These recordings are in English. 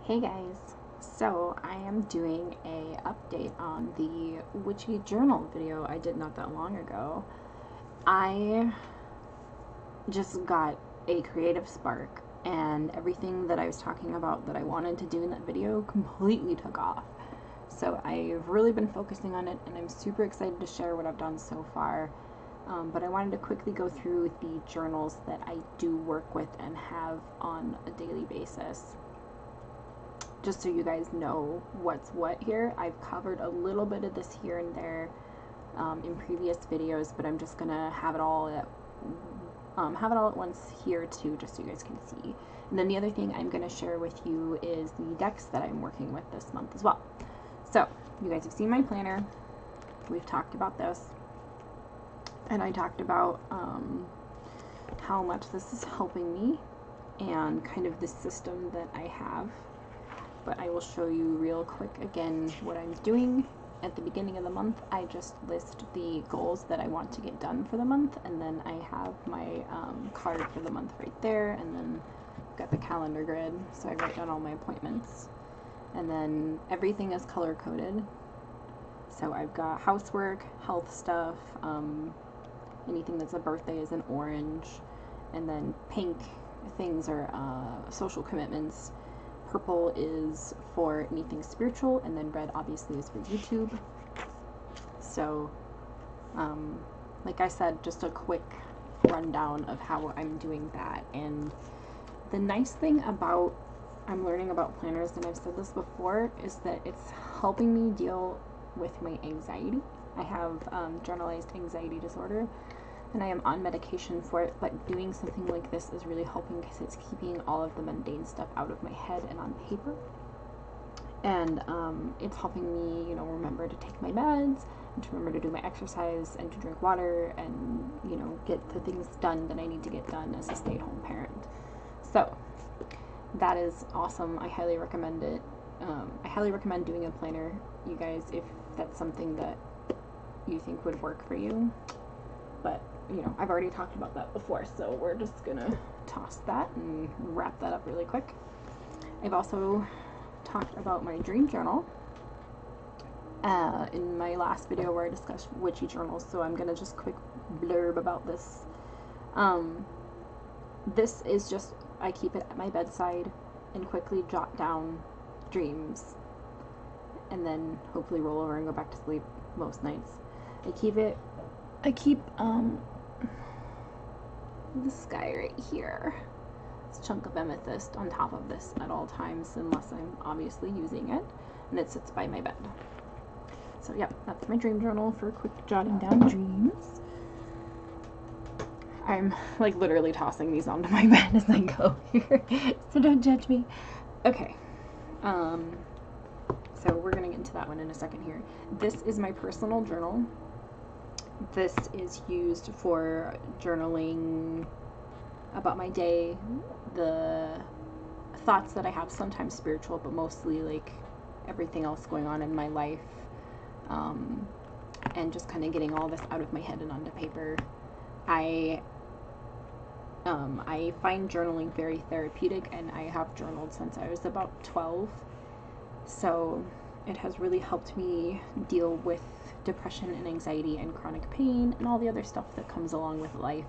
Hey guys, so I am doing a update on the witchy journal video I did not that long ago. I just got a creative spark and everything that I was talking about that I wanted to do in that video completely took off. So I've really been focusing on it and I'm super excited to share what I've done so far. But I wanted to quickly go through the journals that I do work with and have on a daily basis, just so you guys know what's what here. I've covered a little bit of this here and there in previous videos, but I'm just gonna have it all at once here too, just so you guys can see. And then the other thing I'm gonna share with you is the decks that I'm working with this month as well. So you guys have seen my planner. We've talked about this, and I talked about how much this is helping me and kind of the system that I have. But I will show you real quick again what I'm doing. At the beginning of the month, I just list the goals that I want to get done for the month, and then I have my card for the month right there, and then I've got the calendar grid, so I write down all my appointments. And then everything is color coded. So I've got housework, health stuff, anything that's a birthday is an orange, and then pink things are social commitments. Purple is for anything spiritual, and then red obviously is for YouTube. So, like I said, just a quick rundown of how I'm doing that. And the nice thing about I'm learning about planners, and I've said this before, is that it's helping me deal with my anxiety. I have generalized anxiety disorder, and I am on medication for it, but doing something like this is really helping because it's keeping all of the mundane stuff out of my head and on paper. And it's helping me, remember to take my meds, and to remember to do my exercise, and to drink water, and, get the things done that I need to get done as a stay-at-home parent. So that is awesome. I highly recommend it. I highly recommend doing a planner, you guys, if that's something that you think would work for you. But, I've already talked about that before, so we're just gonna toss that and wrap that up really quick. I've also talked about my dream journal in my last video where I discussed witchy journals, so I'm gonna just quick blurb about this. This is just, I keep it at my bedside and quickly jot down dreams, and then hopefully roll over and go back to sleep most nights. I keep this guy right here, this chunk of amethyst on top of this at all times, unless I'm obviously using it, and it sits by my bed. So yep, that's my dream journal for quick jotting down dreams. I'm like literally tossing these onto my bed as I go here, so don't judge me. Okay, so we're gonna get into that one in a second here. This is my personal journal. This is used for journaling about my day, the thoughts that I have, sometimes spiritual, but mostly like everything else going on in my life, and just kind of getting all this out of my head and onto paper. I find journaling very therapeutic, and I have journaled since I was about 12, so it has really helped me deal with depression and anxiety and chronic pain and all the other stuff that comes along with life.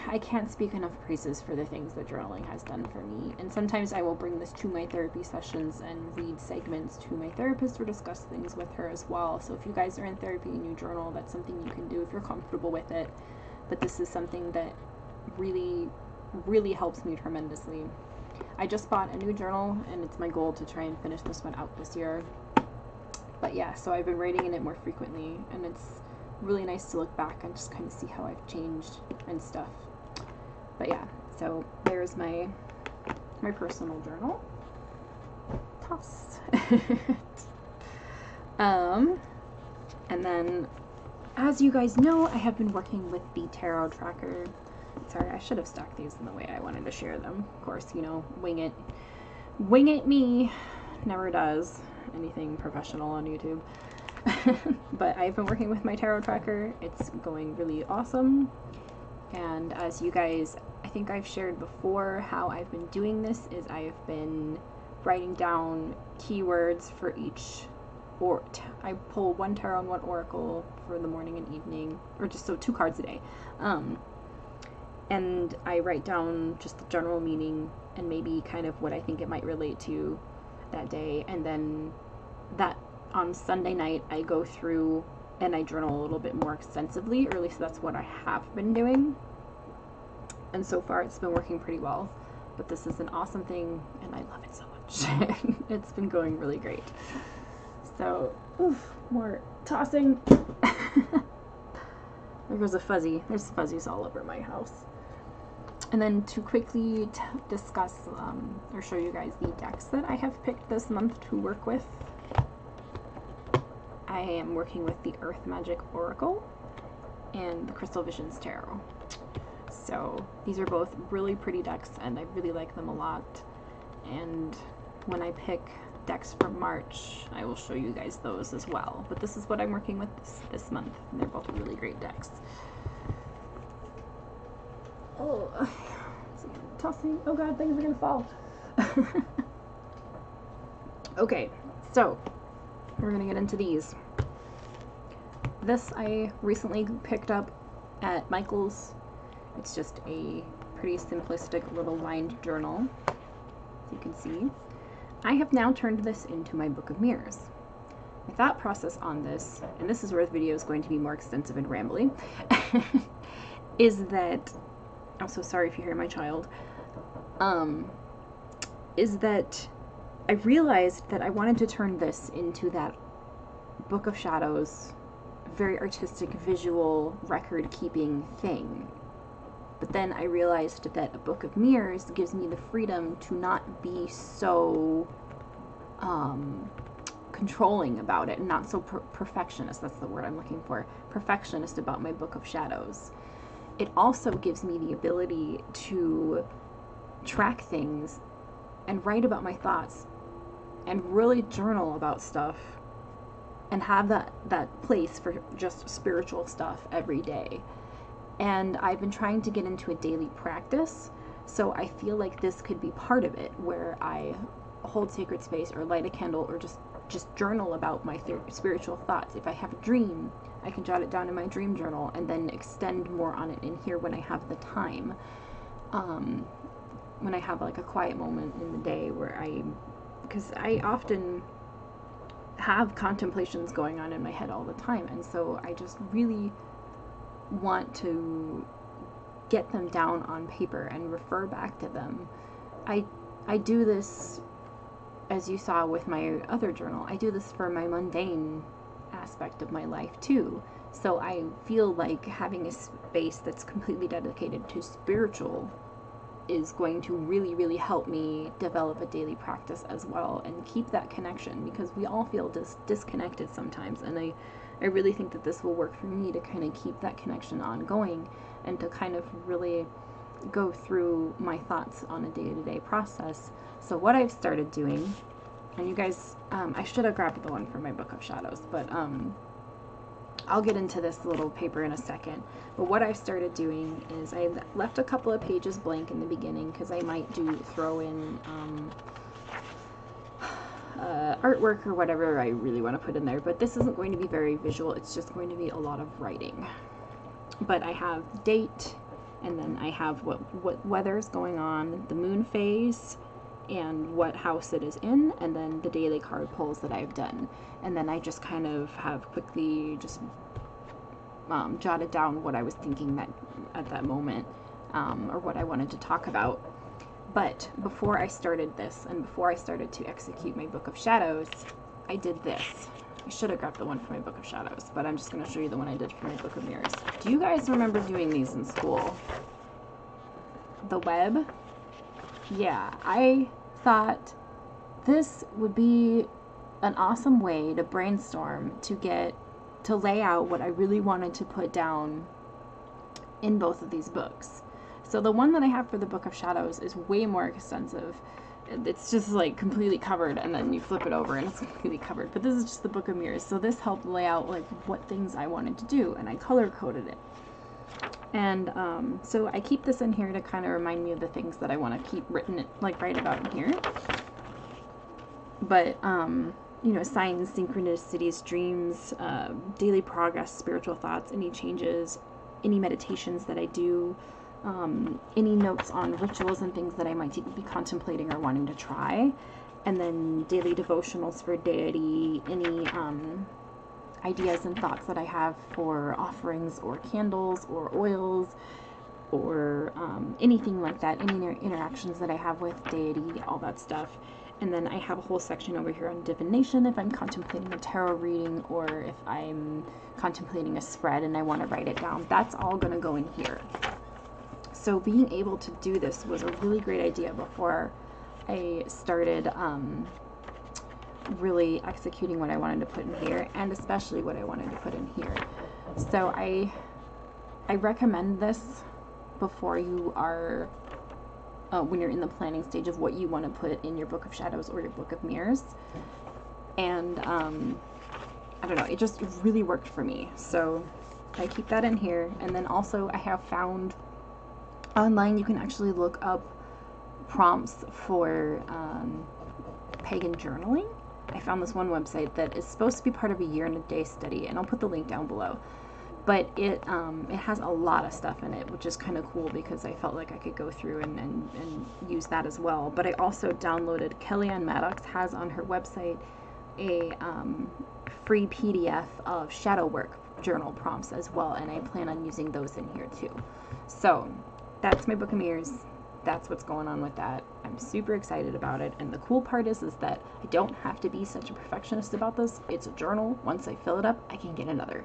I can't speak enough praises for the things that journaling has done for me. And sometimes I will bring this to my therapy sessions and read segments to my therapist or discuss things with her as well. So if you guys are in therapy and you journal, that's something you can do if you're comfortable with it. But this is something that really, really helps me tremendously. I just bought a new journal, and it's my goal to try and finish this one out this year. But yeah, so I've been writing in it more frequently, and it's really nice to look back and just kind of see how I've changed and stuff. But yeah, so there's my personal journal. Toss. And then, as you guys know, I have been working with the tarot tracker. Sorry, I should have stacked these in the way I wanted to share them. Of course, wing it. Wing it me never does anything professional on YouTube. But I've been working with my tarot tracker. It's going really awesome. And as you guys, I think think I've shared before how I've been doing this is I've been writing down keywords for each, or I pull one tarot and one oracle for the morning and evening, or just so 2 cards a day. And I write down just the general meaning and maybe kind of what I think it might relate to that day. And then that on Sunday night, I go through and I journal a little bit more extensively, or at least that's what I have been doing. And so far it's been working pretty well, but this is an awesome thing and I love it so much. It's been going really great. So, oof, more tossing. There goes a fuzzy. There's fuzzies all over my house. And then to quickly discuss or show you guys the decks that I have picked this month to work with. I am working with the Earth Magic Oracle and the Crystal Visions Tarot. So these are both really pretty decks and I really like them a lot. And when I pick decks for March, I will show you guys those as well. But this is what I'm working with this month. And they're both really great decks. Oh, tossing. Oh god, things are gonna fall. Okay, so we're gonna get into these. This I recently picked up at Michael's. It's just a pretty simplistic little lined journal, as you can see. I have now turned this into my Book of Mirrors. My thought process on this, and this is where the video is going to be more extensive and rambly, is that, I'm so sorry if you hear my child, is that I realized that I wanted to turn this into that Book of Shadows, very artistic, visual, record-keeping thing. But then I realized that a Book of Mirrors gives me the freedom to not be so controlling about it and not so perfectionist. That's the word I'm looking for. Perfectionist about my Book of Shadows. It also gives me the ability to track things and write about my thoughts and really journal about stuff and have that place for just spiritual stuff every day. And I've been trying to get into a daily practice, so I feel like this could be part of it, where I hold sacred space or light a candle or just journal about my spiritual thoughts. If I have a dream, I can jot it down in my dream journal and then extend more on it in here when I have the time. When I have like a quiet moment in the day where because I often have contemplations going on in my head all the time, and so I just really want to get them down on paper and refer back to them. I do this, as you saw with my other journal, I do this for my mundane aspect of my life too. So I feel like having a space that's completely dedicated to spiritual is going to really, really help me develop a daily practice as well and keep that connection, because we all feel disconnected sometimes, and I really think that this will work for me to kind of keep that connection ongoing and to kind of really go through my thoughts on a day-to-day process. So what I've started doing, and you guys, I should have grabbed the one for my Book of Shadows, but I'll get into this little paper in a second. But what I've started doing is I left a couple of pages blank in the beginning because I might throw in artwork or whatever I really want to put in there. But this isn't going to be very visual. It's just going to be a lot of writing. But I have date, and then I have what weather's going on, the moon phase, and what house it is in, and then the daily card pulls that I've done. And then I just kind of have quickly just jotted down what I was thinking at that moment, or what I wanted to talk about. But before I started this, and before I started to execute my Book of Shadows, I did this. I should have grabbed the one for my Book of Shadows, but I'm just going to show you the one I did for my Book of Mirrors. Do you guys remember doing these in school? The web? Yeah, I thought this would be an awesome way to brainstorm, to lay out what I really wanted to put down in both of these books. So the one that I have for the Book of Shadows is way more extensive. It's just like completely covered, and then you flip it over and it's completely covered. But this is just the Book of Mirrors. So this helped lay out like what things I wanted to do, and I color coded it. And so I keep this in here to kind of remind me of the things that I want to keep written, like right about in here. But, you know, signs, synchronicities, dreams, daily progress, spiritual thoughts, any changes, any meditations that I do, any notes on rituals and things that I might be contemplating or wanting to try. And then daily devotionals for deity, any ideas and thoughts that I have for offerings or candles or oils or anything like that, any interactions that I have with deity, all that stuff. And then I have a whole section over here on divination if I'm contemplating a tarot reading or if I'm contemplating a spread and I want to write it down. That's all going to go in here. So being able to do this was a really great idea before I started really executing what I wanted to put in here, and especially what I wanted to put in here. So I recommend this before you are when you're in the planning stage of what you want to put in your Book of Shadows or your Book of Mirrors. And I don't know, it just really worked for me. So I keep that in here. And then also I have found online you can actually look up prompts for pagan journaling. I found this one website that is supposed to be part of a year and a day study, and I'll put the link down below. But it has a lot of stuff in it, which is kind of cool because I felt like I could go through and use that as well. But I also downloaded, Ann Maddox has on her website a free PDF of shadow work journal prompts as well, and I plan on using those in here too. So that's my Book of Mirrors. That's what's going on with that. I'm super excited about it, and the cool part is that I don't have to be such a perfectionist about this. It's a journal. Once I fill it up, I can get another.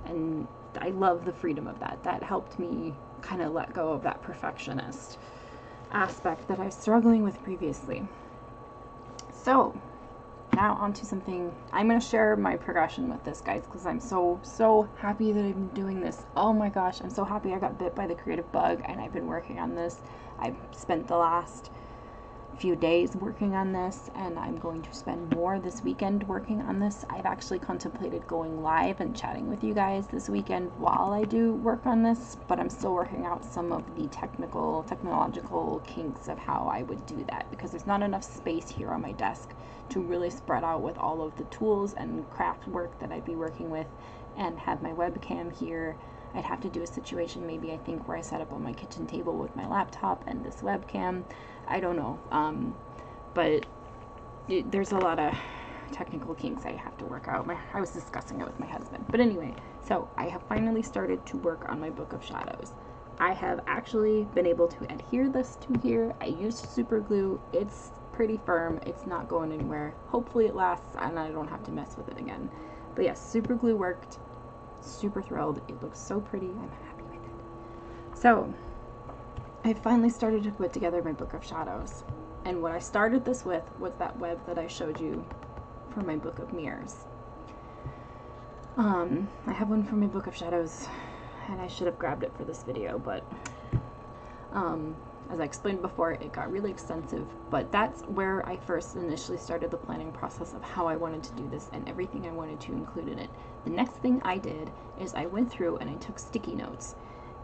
And I love the freedom of that. That helped me kind of let go of that perfectionist aspect that I was struggling with previously. So now on to something. I'm going to share my progression with this, guys, because I'm so happy that I'm doing this. Oh my gosh, I'm so happy I got bit by the creative bug, and I've been working on this. I've spent the last few days working on this, and I'm going to spend more this weekend working on this. I've actually contemplated going live and chatting with you guys this weekend while I do work on this, but I'm still working out some of the technological kinks of how I would do that, because there's not enough space here on my desk to really spread out with all of the tools and craft work that I'd be working with and have my webcam here. I'd have to do a situation maybe, I think, where I set up on my kitchen table with my laptop and this webcam. I don't know, but there's a lot of technical kinks I have to work out. I was discussing it with my husband. But anyway, so I have finally started to work on my Book of Shadows. I have actually been able to adhere this to here. I used super glue. It's pretty firm. It's not going anywhere. Hopefully it lasts and I don't have to mess with it again. But yes, super glue worked. Super thrilled. It looks so pretty. I'm happy with it. So I finally started to put together my Book of Shadows, and what I started this with was that web that I showed you for my Book of Mirrors. I have one for my Book of Shadows, and I should have grabbed it for this video, but as I explained before, it got really extensive, but that's where I first initially started the planning process of how I wanted to do this and everything I wanted to include in it. The next thing I did is I went through and I took sticky notes,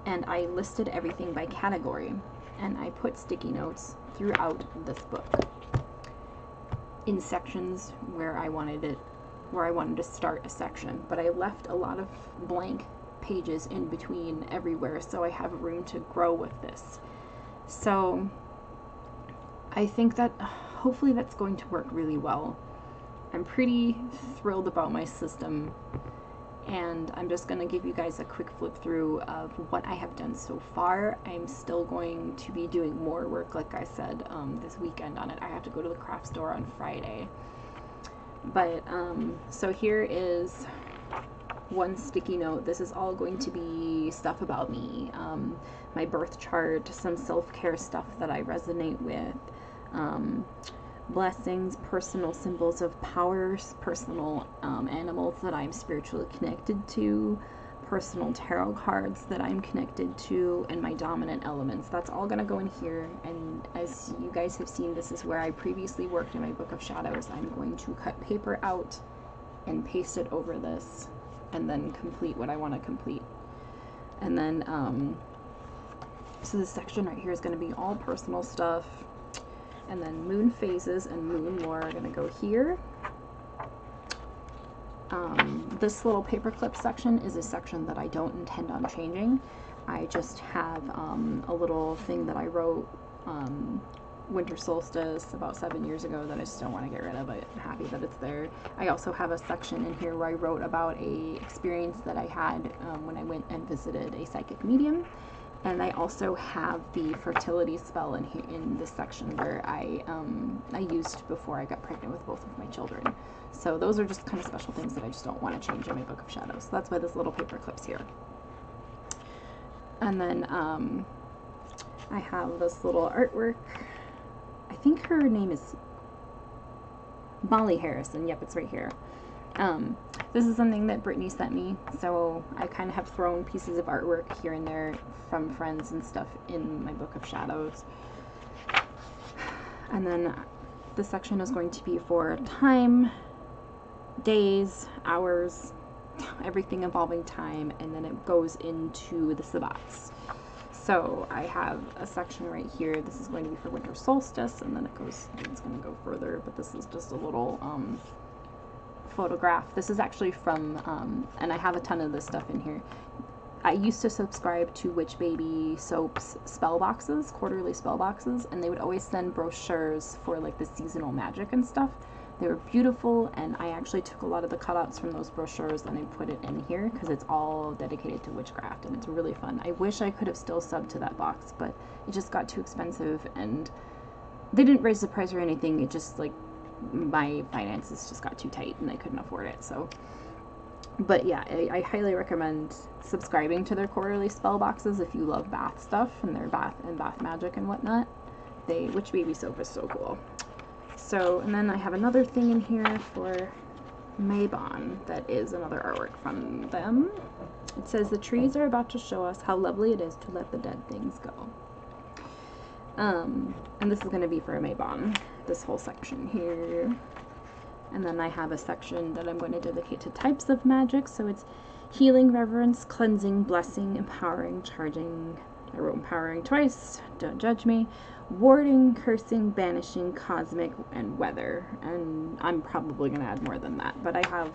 and I listed everything by category, and I put sticky notes throughout this book in sections where I wanted to start a section, but I left a lot of blank pages in between everywhere so I have room to grow with this. So I think that hopefully that's going to work really well. I'm pretty thrilled about my system, and I'm just going to give you guys a quick flip through of what I have done so far. I'm still going to be doing more work, like I said, this weekend on it. I have to go to the craft store on Friday. But, so here is one sticky note. This is all going to be stuff about me, my birth chart, some self-care stuff that I resonate with, blessings, personal symbols of powers, personal animals that I'm spiritually connected to, personal tarot cards that I'm connected to, and my dominant elements. That's all going to go in here, and as you guys have seen, this is where I previously worked in my Book of Shadows. I'm going to cut paper out and paste it over this and then complete what I want to complete. And then, so this section right here is going to be all personal stuff. And then moon phases and moon lore are going to go here. This little paperclip section is a section that I don't intend on changing. I just have a little thing that I wrote winter solstice about 7 years ago that I just don't want to get rid of. I'm happy that it's there. I also have a section in here where I wrote about a experience that I had when I went and visited a psychic medium. And I also have the fertility spell in here in this section where I used before I got pregnant with both of my children. So those are just kind of special things that I just don't want to change in my Book of Shadows. So that's why this little paper clip's here. And then I have this little artwork. I think her name is Molly Harrison. Yep, it's right here. This is something that Brittany sent me, so I kind of have thrown pieces of artwork here and there from friends and stuff in my Book of Shadows. And then this section is going to be for time, days, hours, everything involving time, and then it goes into the sabbats. So I have a section right here. This is going to be for winter solstice, and then it's going to go further, but this is just a little photograph. This is actually from, and I have a ton of this stuff in here. I used to subscribe to Witch Baby Soap's spell boxes, quarterly spell boxes, and they would always send brochures for like the seasonal magic and stuff. They were beautiful, and I actually took a lot of the cutouts from those brochures and I put it in here because it's all dedicated to witchcraft and it's really fun. I wish I could have still subbed to that box, but it just got too expensive, and they didn't raise the price or anything. It just, like, my finances just got too tight and I couldn't afford it. So, but yeah, I highly recommend subscribing to their quarterly spell boxes if you love bath stuff and their bath magic and whatnot. Witch Baby Soap is so cool. So, and then I have another thing in here for Mabon that is another artwork from them. It says, the trees are about to show us how lovely it is to let the dead things go. And this is going to be for Mabon, this whole section here. And then I have a section that I'm going to dedicate to types of magic. So it's healing, reverence, cleansing, blessing, empowering, charging. I wrote empowering twice, don't judge me. Warding, cursing, banishing, cosmic, and weather. And I'm probably going to add more than that. But I have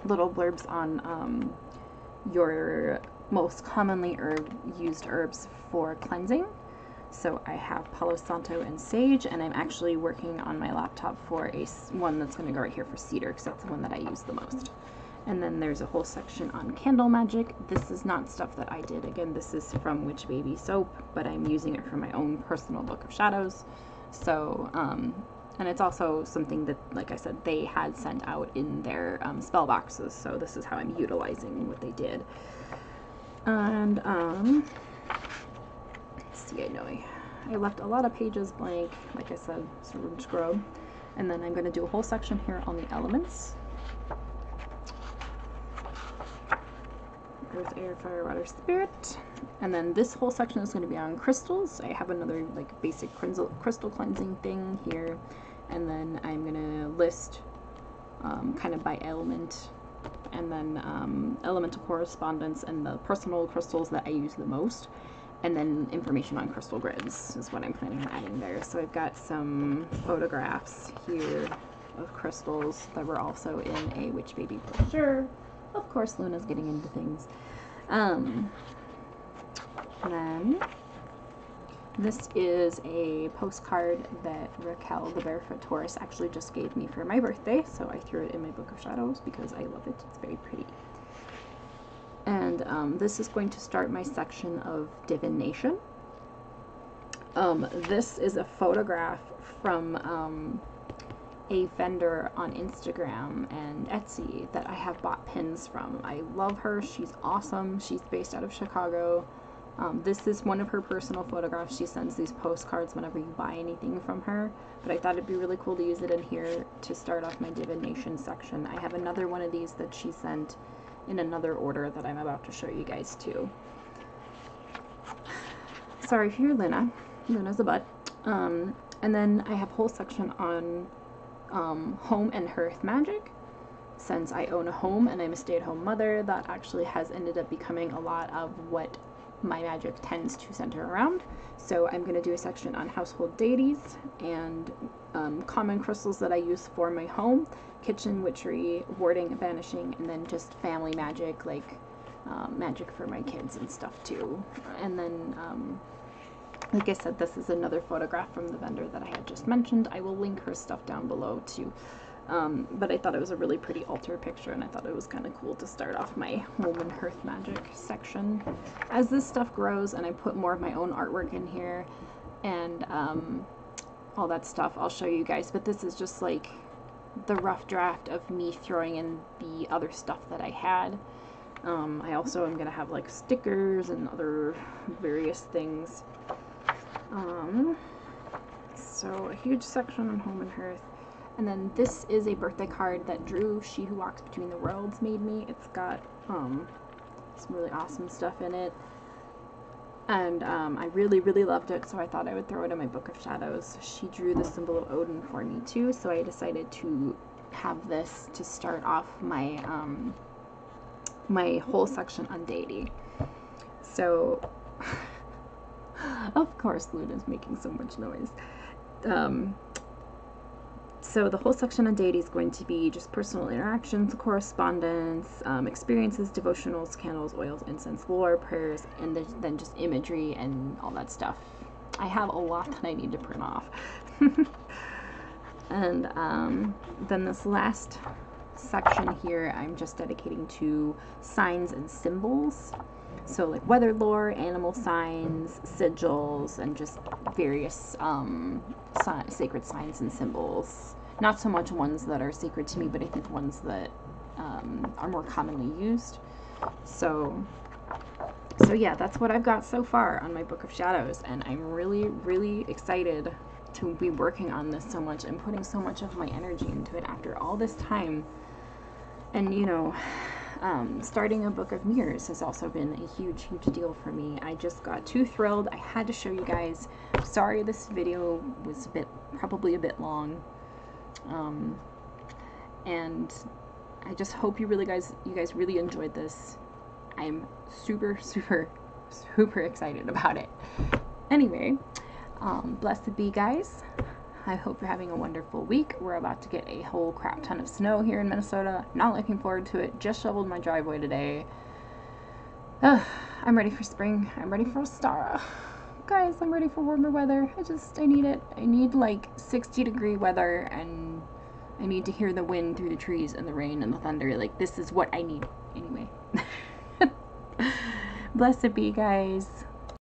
little blurbs on your most commonly used herbs for cleansing. So I have Palo Santo and Sage, and I'm actually working on my laptop for one that's going to go right here for Cedar, because that's the one that I use the most. And then there's a whole section on candle magic. This is not stuff that I did. Again, this is from Witch Baby Soap, but I'm using it for my own personal Book of Shadows. So, and it's also something that, like I said, they had sent out in their spell boxes. So this is how I'm utilizing what they did. And, let's see, I know I left a lot of pages blank, like I said, sort of scrub. And then I'm going to do a whole section here on the elements. Earth, air, fire, water, spirit. And then this whole section is going to be on crystals. I have another like basic crystal cleansing thing here. And then I'm going to list kind of by element, and then elemental correspondence and the personal crystals that I use the most. And then information on crystal grids is what I'm planning on adding there. So I've got some photographs here of crystals that were also in a Witch Baby brochure. Of course, Luna's getting into things. And then this is a postcard that Raquel, the Barefoot Taurus, actually just gave me for my birthday. So I threw it in my Book of Shadows because I love it. It's very pretty. And this is going to start my section of divination. This is a photograph from a vendor on Instagram and Etsy that I have bought pins from. I love her. She's awesome. She's based out of Chicago. This is one of her personal photographs. She sends these postcards whenever you buy anything from her, but I thought it'd be really cool to use it in here to start off my divination section. I have another one of these that she sent in another order that I'm about to show you guys too. Sorry if you're Luna. Luna's a butt. And then I have a whole section on home and hearth magic. since I own a home and I'm a stay-at-home mother, that actually has ended up becoming a lot of what my magic tends to center around. So I'm going to do a section on household deities and common crystals that I use for my home, kitchen witchery, warding, banishing, and then just family magic, like magic for my kids and stuff too. And then like I said, this is another photograph from the vendor that I had just mentioned. I will link her stuff down below too. But I thought it was a really pretty altar picture, and I thought it was kind of cool to start off my home and hearth magic section. As this stuff grows and I put more of my own artwork in here and all that stuff, I'll show you guys. But this is just like the rough draft of me throwing in the other stuff that I had. I also am going to have like stickers and other various things. So a huge section on home and hearth. And then this is a birthday card that Drew, She Who Walks Between the Worlds, made me. It's got some really awesome stuff in it. And I really, really loved it, so I thought I would throw it in my Book of Shadows. She drew the symbol of Odin for me too, so I decided to have this to start off my my whole section on deity. So, of course, Luna's making so much noise. So the whole section on deity is going to be just personal interactions, correspondence, experiences, devotionals, candles, oils, incense, lore, prayers, and then just imagery and all that stuff. I have a lot that I need to print off. And then this last section here I'm just dedicating to signs and symbols. So like weather lore, animal signs, sigils, and just various sacred signs and symbols. Not so much ones that are sacred to me, but I think ones that are more commonly used. So yeah, that's what I've got so far on my Book of Shadows, and I'm really, really excited to be working on this so much and putting so much of my energy into it after all this time. And you know, starting a Book of Mirrors has also been a huge, huge deal for me. I just got too thrilled. I had to show you guys. Sorry this video was probably a bit long. And I just hope you guys really enjoyed this. I'm super, super, super excited about it. Anyway, blessed be, guys. I hope you're having a wonderful week. We're about to get a whole crap ton of snow here in Minnesota. Not looking forward to it. Just shoveled my driveway today. I'm ready for spring. I'm ready for Ostara. Guys, I'm ready for warmer weather. I need it. I need like 60-degree weather, and I need to hear the wind through the trees and the rain and the thunder. Like, this is what I need. Anyway. Blessed be, guys.